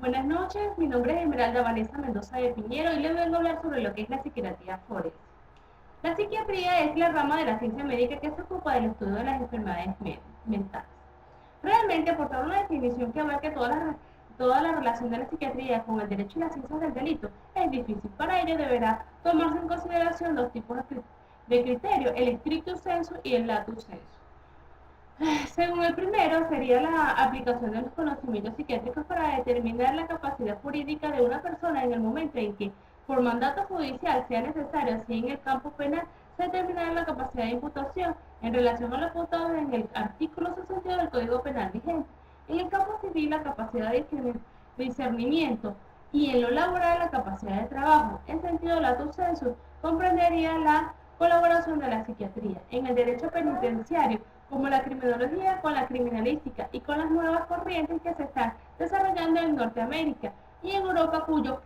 Buenas noches, mi nombre es Esmeralda Vanessa Mendoza de Piñero y les vengo a hablar sobre lo que es la psiquiatría forense. La psiquiatría es la rama de la ciencia médica que se ocupa del estudio de las enfermedades mentales. Realmente, por toda una definición que abarque toda la relación de la psiquiatría con el derecho y las ciencias del delito, es difícil. Para ello deberá tomarse en consideración dos tipos de criterios, el stricto sensu y el lato sensu. Según el primero, sería la aplicación de los conocimientos psiquiátricos para determinar la capacidad jurídica de una persona en el momento en que, por mandato judicial, sea necesario, así en el campo penal, se determinará la capacidad de imputación en relación a lo apuntado en el artículo 62 del Código Penal vigente. En el campo civil, la capacidad de discernimiento y en lo laboral, la capacidad de trabajo. En sentido lato sensu, comprendería la colaboración de la psiquiatría. En el derecho penitenciario, como la criminología con la criminalística y con las nuevas corrientes que se están desarrollando en Norteamérica y en Europa, cuyo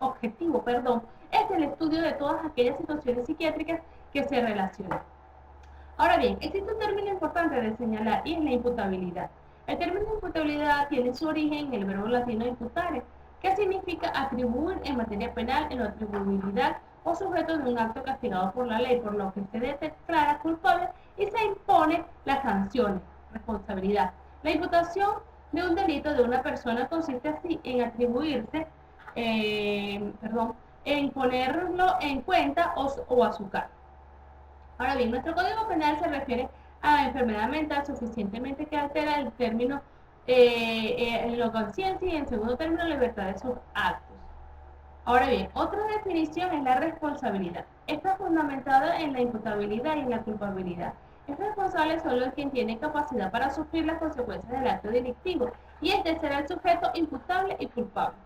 objetivo es el estudio de todas aquellas situaciones psiquiátricas que se relacionan. Ahora bien, existe un término importante de señalar y es la imputabilidad. El término imputabilidad tiene su origen en el verbo latino imputare, que significa atribuir en materia penal en la atribuibilidad o sujeto de un acto castigado por la ley, por lo que se declara culpable y se impone las sanciones, responsabilidad. La imputación de un delito de una persona consiste así en atribuirse, en ponerlo en cuenta o a su cargo. Ahora bien, nuestro Código Penal se refiere a enfermedad mental suficientemente que altera el término en la conciencia y en segundo término la libertad de sus actos. Ahora bien, otra definición es la responsabilidad. Está fundamentada en la imputabilidad y en la culpabilidad. Es responsable solo quien tiene capacidad para sufrir las consecuencias del acto delictivo y este será el sujeto imputable y culpable.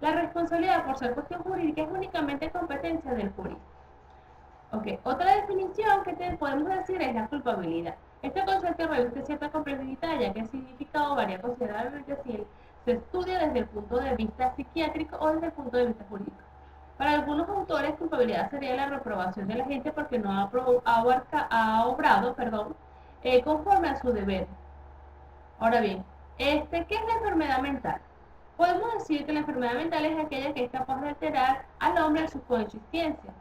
La responsabilidad por ser cuestión jurídica es únicamente competencia del jurista. Ok, otra definición que podemos decir es la culpabilidad. Este concepto reviste cierta complejidad ya que el significado varía considerablemente si se estudia desde el punto de vista psiquiátrico o desde el punto de vista jurídico. Para algunos autores, culpabilidad sería la reprobación de la gente porque no ha obrado conforme a su deber. Ahora bien, ¿qué es la enfermedad mental? Podemos decir que la enfermedad mental es aquella que es capaz de alterar al hombre en su coexistencia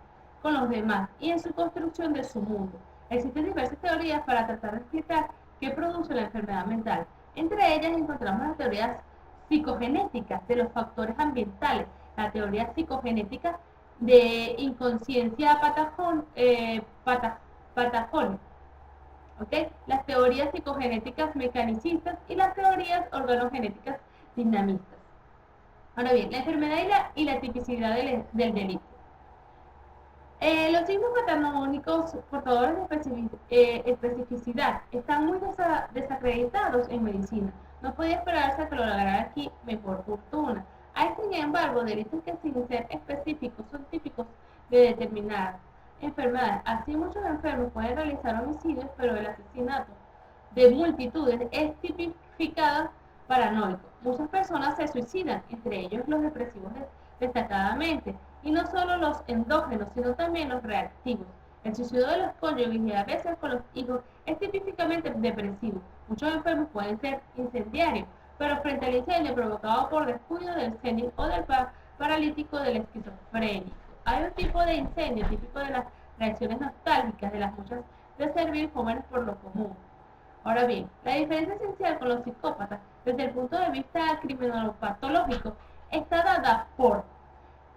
con los demás y en su construcción de su mundo. Existen diversas teorías para tratar de explicar qué produce la enfermedad mental. Entre ellas encontramos las teorías psicogenéticas de los factores ambientales, la teoría psicogenética de inconsciencia patagónica, ¿okay? Las teorías psicogenéticas mecanicistas y las teorías organogenéticas dinamistas. Ahora bien, la enfermedad y la tipicidad del delito. Los signos patagónicos portadores de especificidad están muy desacreditados en medicina. No podía esperarse que lo lograra aquí mejor fortuna. Hay, sin embargo, delitos que sin ser específicos son típicos de determinadas enfermedades. Así muchos enfermos pueden realizar homicidios, pero el asesinato de multitudes es tipificado paranoico. Muchas personas se suicidan, entre ellos los depresivos destacadamente, y no solo los endógenos, sino también los reactivos. El suicidio de los cónyuges y a veces con los hijos es típicamente depresivo. Muchos enfermos pueden ser incendiarios, pero frente al incendio provocado por descuido del senil o del paralítico del esquizofrénico. Hay un tipo de incendio típico de las reacciones nostálgicas de las muchas de servir jóvenes por lo común. Ahora bien, la diferencia esencial con los psicópatas desde el punto de vista criminopatológico está dada por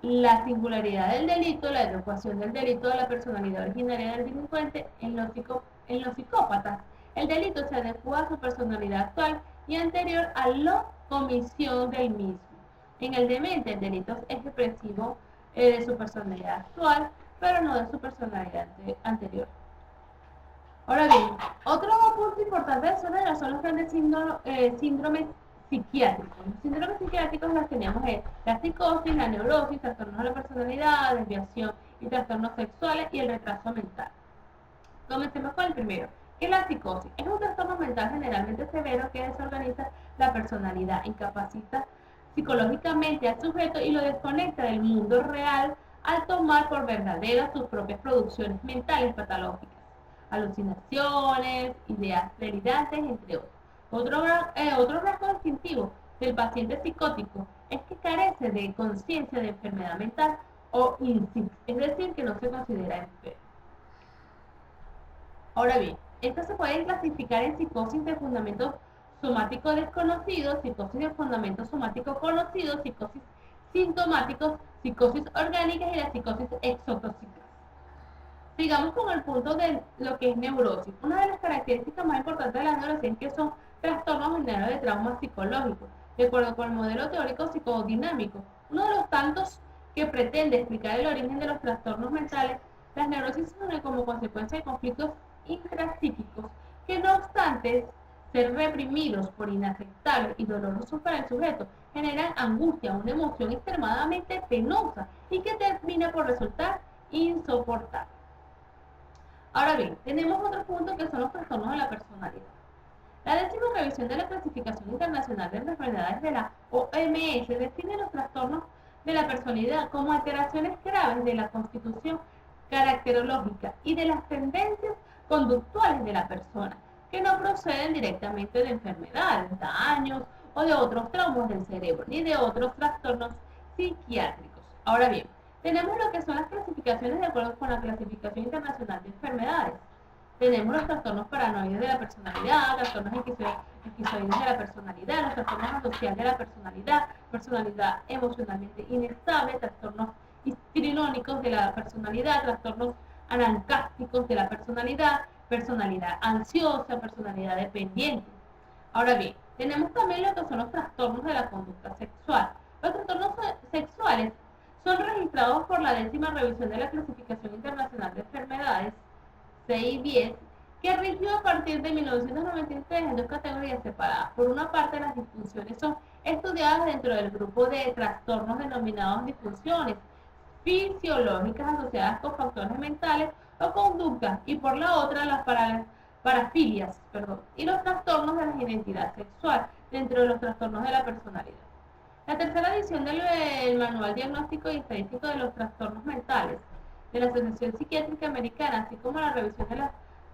la singularidad del delito, la adecuación del delito a la personalidad originaria del delincuente. En los psicópatas, el delito se adecua a su personalidad actual y anterior a la comisión del mismo. En el demente, el delito es expresivo de su personalidad actual, pero no de su personalidad anterior. Ahora bien, otro punto importante de zona son los grandes síndromes psiquiátricos. Los síndromes psiquiátricos los tenemos la psicosis, la neurosis, trastornos de la personalidad, desviación y trastornos sexuales y el retraso mental. Comencemos con el primero, que es la psicosis. Es un trastorno mental generalmente severo que desorganiza la personalidad, incapacita psicológicamente al sujeto y lo desconecta del mundo real al tomar por verdaderas sus propias producciones mentales patológicas, alucinaciones, ideas delirantes, entre otros. Otro rasgo distintivo del paciente psicótico carece de conciencia de enfermedad mental o INSIC, es decir, que no se considera enfermo. Ahora bien, estas se pueden clasificar en psicosis de fundamento somático desconocido, psicosis de fundamento somático conocido, psicosis sintomáticos, psicosis orgánicas y la psicosis exotóxicas. Sigamos con el punto de lo que es neurosis. Una de las características más importantes de la neurosis es que son trastornos generales de trauma psicológico, de acuerdo con el modelo teórico psicodinámico. Uno de los tantos que pretende explicar el origen de los trastornos mentales, las neurosis surgen como consecuencia de conflictos intrapsíquicos que, no obstante ser reprimidos por inaceptables y dolorosos para el sujeto, generan angustia, una emoción extremadamente penosa y que termina por resultar insoportable. Ahora bien, tenemos otro punto que son los trastornos de la personalidad. La 10ª revisión de la Clasificación Internacional de Enfermedades de la OMS define los trastornos de la personalidad como alteraciones graves de la constitución caracterológica y de las tendencias conductuales de la persona, que no proceden directamente de enfermedades, daños o de otros traumas del cerebro, ni de otros trastornos psiquiátricos. Ahora bien, tenemos lo que son las clasificaciones de acuerdo con la Clasificación Internacional de Enfermedades. Tenemos los trastornos paranoides de la personalidad, trastornos esquizoides de la personalidad, los trastornos asociales de la personalidad, personalidad emocionalmente inestable, trastornos histriónicos de la personalidad, trastornos anancásticos de la personalidad, personalidad ansiosa, personalidad dependiente. Ahora bien, tenemos también lo que son los trastornos de la conducta sexual. Los trastornos sexuales son registrados por la 10ª revisión de la Clasificación Internacional de Enfermedades, CI-10, que rigió a partir de 1993 en dos categorías separadas. Por una parte, las disfunciones son estudiadas dentro del grupo de trastornos denominados disfunciones fisiológicas asociadas con factores mentales o conductas, y por la otra, las parafilias, y los trastornos de la identidad sexual dentro de los trastornos de la personalidad. La tercera edición del Manual Diagnóstico y Estadístico de los Trastornos Mentales de la Asociación Psiquiátrica Americana, así como la revisión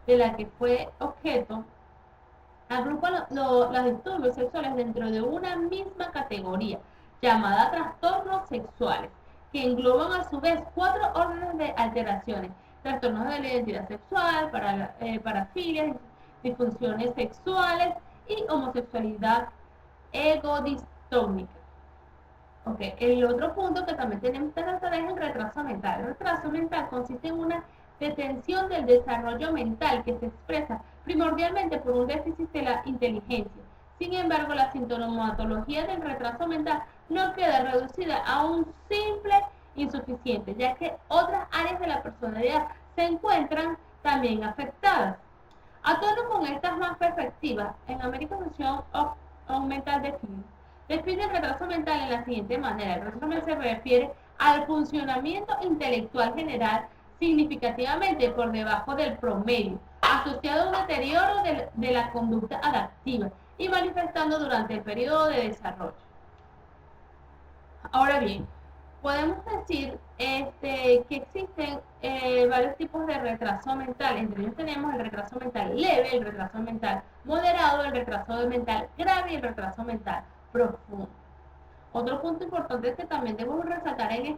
de la que fue objeto, agrupa los disturbios sexuales dentro de una misma categoría, llamada trastornos sexuales, que engloban a su vez 4 órdenes de alteraciones: trastornos de la identidad sexual, parafilias, disfunciones sexuales y homosexualidad egodistónica. Okay. El otro punto que también tenemos que tratar es el retraso mental. El retraso mental consiste en una detención del desarrollo mental que se expresa primordialmente por un déficit de la inteligencia. Sin embargo, la sintomatología del retraso mental no queda reducida a un simple insuficiente, ya que otras áreas de la personalidad se encuentran también afectadas. A tono con estas más perspectivas, en American Association of Mental Define el retraso mental en la siguiente manera. El retraso mental se refiere al funcionamiento intelectual general significativamente por debajo del promedio, asociado a un deterioro de la conducta adaptiva y manifestando durante el periodo de desarrollo. Ahora bien, podemos decir que existen varios tipos de retraso mental. Entre ellos tenemos el retraso mental leve, el retraso mental moderado, el retraso mental grave y el retraso mental profundo. Otro punto importante que también debemos resaltar en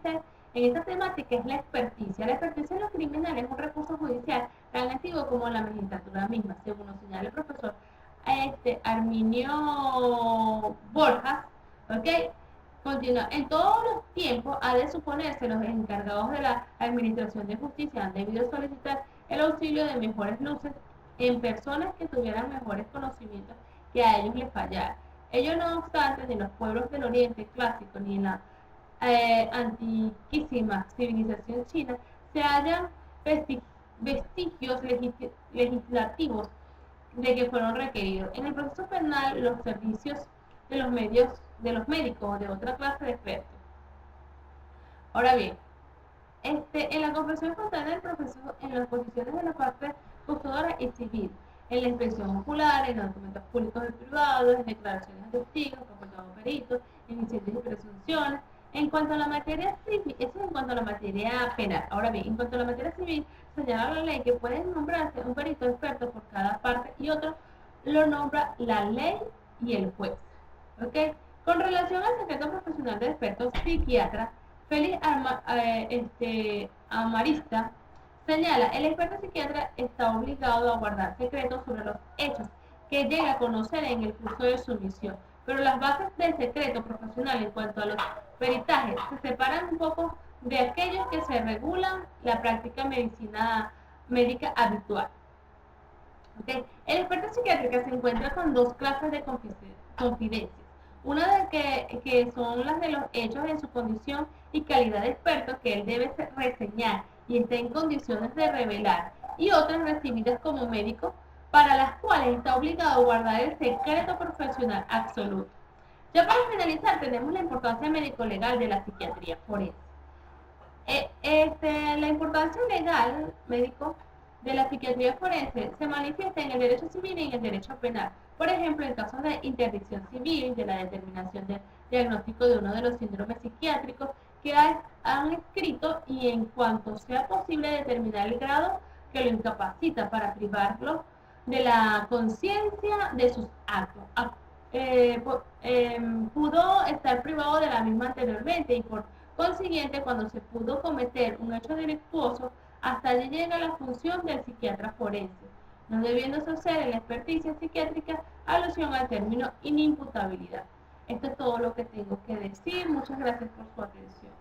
esta temática es la experticia. La experticia en los criminales es un recurso judicial tan antiguo como la magistratura misma, según nos señala el profesor Arminio Borjas. ¿Okay? Continúa. En todos los tiempos ha de suponerse los encargados de la administración de justicia han debido solicitar el auxilio de mejores luces en personas que tuvieran mejores conocimientos que a ellos les fallara. Ello no obstante, ni en los pueblos del Oriente clásico ni en la antiquísima civilización china se hallan vestigios legislativos de que fueron requeridos. En el proceso penal, los servicios de los médicos o de otra clase de expertos. Ahora bien, en la confesión espontánea del profesor, en las posiciones de la parte custodiora y civil, en la inspección ocular, en los documentos públicos y privados, en declaraciones de testigos, facultados peritos, en incidentes y presunciones. En cuanto a la materia civil, eso es en cuanto a la materia penal. Ahora bien, en cuanto a la materia civil, señala la ley que puede nombrarse un perito experto por cada parte y otro lo nombra la ley y el juez. ¿Okay? Con relación al secreto profesional del experto psiquiatra, Félix Amarista señala, el experto psiquiatra está obligado a guardar secretos sobre los hechos que llega a conocer en el curso de su misión, pero las bases del secreto profesional en cuanto a los peritajes se separan un poco de aquellos que se regulan la práctica médica habitual. ¿Okay? El experto psiquiátrico se encuentra con dos clases de confidencias. Una de que son las de los hechos en su condición y calidad de experto que él debe reseñar y está en condiciones de revelar, y otras recibidas como médico para las cuales está obligado a guardar el secreto profesional absoluto. Ya para finalizar, tenemos la importancia médico-legal de la psiquiatría forense. La importancia legal médico de la psiquiatría forense se manifiesta en el derecho civil y en el derecho penal. Por ejemplo, en casos de interdicción civil, de la determinación del diagnóstico de uno de los síndromes psiquiátricos que han escrito, y en cuanto sea posible determinar el grado que lo incapacita para privarlo de la conciencia de sus actos. Pudo estar privado de la misma anteriormente, y por consiguiente, cuando se pudo cometer un hecho delictuoso, hasta allí llega la función del psiquiatra forense, no debiéndose hacer en la experticia psiquiátrica alusión al término inimputabilidad. Esto es todo lo que tengo que decir. Muchas gracias por su atención.